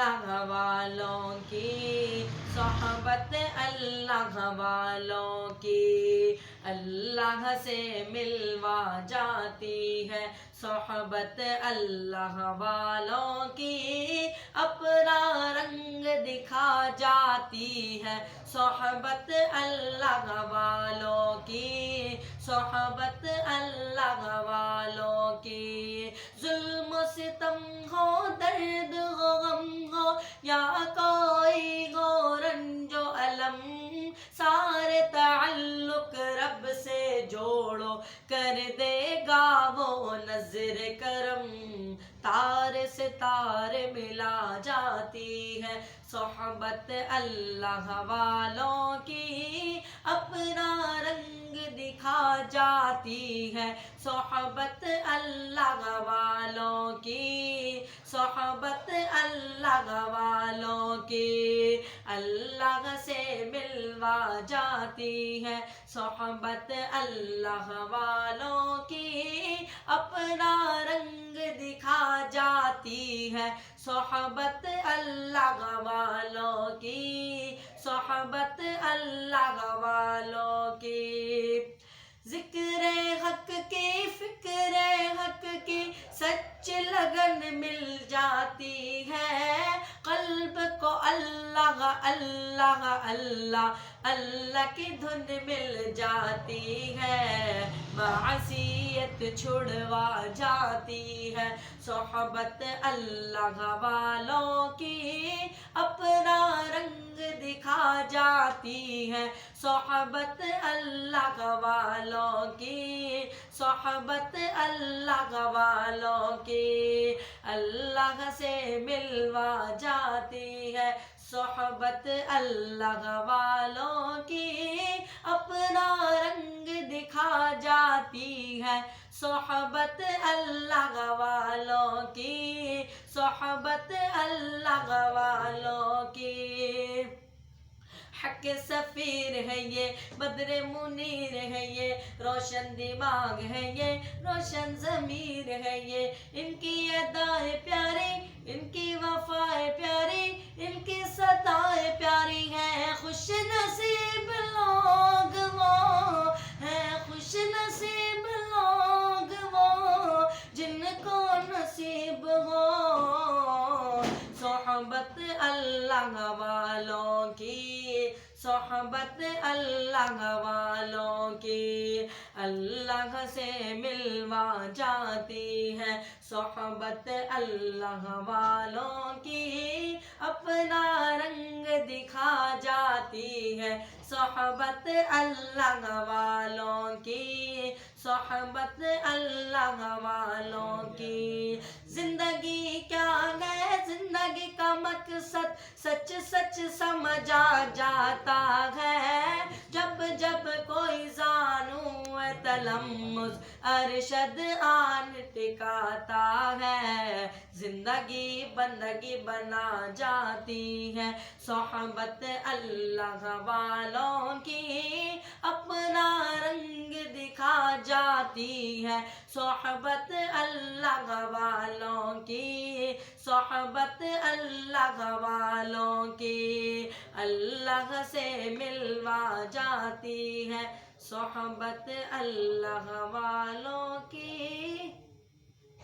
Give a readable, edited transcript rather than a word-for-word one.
अल्लाह वालों की, सोहबत अल्लाह वालों की अल्लाह से मिलवा जाती है। सोहबत अल्लाह वालों की अपना रंग दिखा जाती है। सोहबत अल्लाह वालों की, सोहबत अल्लाह वालों की। जुल्म सितम हो, दर्द हो, गम हो या कोई हो रंजो अलम, सारे ताल्लुक रब से जोड़ो, कर देगा वो नजर करम। तार से तार मिला जाती है। सोहबत अल्लाह वालों की अपना रंग दिखा जाती है। सोहबत अल्लाह वालों की, सोहबत अल्लाह वालों की अल्लाह से मिलवा जाती है। सोहबत अल्लाह वालों की अपना रंग दिखा जाती है। सोहबत अल्लाह वालों की, सोहबत अल्लाह वालों की। जिक्र हक की, फिक्र हक की सच लगन मिल जाती है। कल्ब को अल्लाह अल्लाह अल्लाह अल्लाह की धुन मिल जाती है। मासियत छुड़वा जाती है। सोहबत अल्लाह वालों की अपना रंग दिखा जाती है। सोहबत अल्लाह वालों की, सोहबत अल्लाह वालों की अल्लाह से मिलवा जाती है। सोहबत अल्लाह वालों की अपना रंग दिखा जाती है। सोहबत अल्लाह वालों की, सोहबत अल्लाह वालों की। हक सफीर है ये, बद्र मुनीर है ये, रोशन दिमाग है ये, रोशन ज़मीर है ये। इनकी अदाएं प्यारी, इनकी वफाएं प्यारी, इनकी सदाएं प्यारी हैं। खुश नसीब लोग वो हैं, खुश नसीब लोग वो जिनको नसीब हो। सोहबत अल्लाह वालों की, सोहबत अल्लाह वालों की अल्लाह से मिलवा जाती है। सोहबत अल्लाह वालों की अपना रंग दिखा जाती है। सोहबत अल्लाह वालों की, सोहबत अल्लाह वालों की। जिंदगी क्या है, जिंदगी का मकसद सच सच समझ आ जाता है। जब जब कोई जानू तलम्मुस अरशद आन टिकाता है। जिंदगी बंदगी बना जाती है। सोहबत अल्लाह वालों की अपना रंग दिखा जाती है। सोहबत अल्लाह वालों की, सोहबत अल्लाह वालों की अल्लाह से मिलवा जाती है। सोहबत अल्लाह वालों की।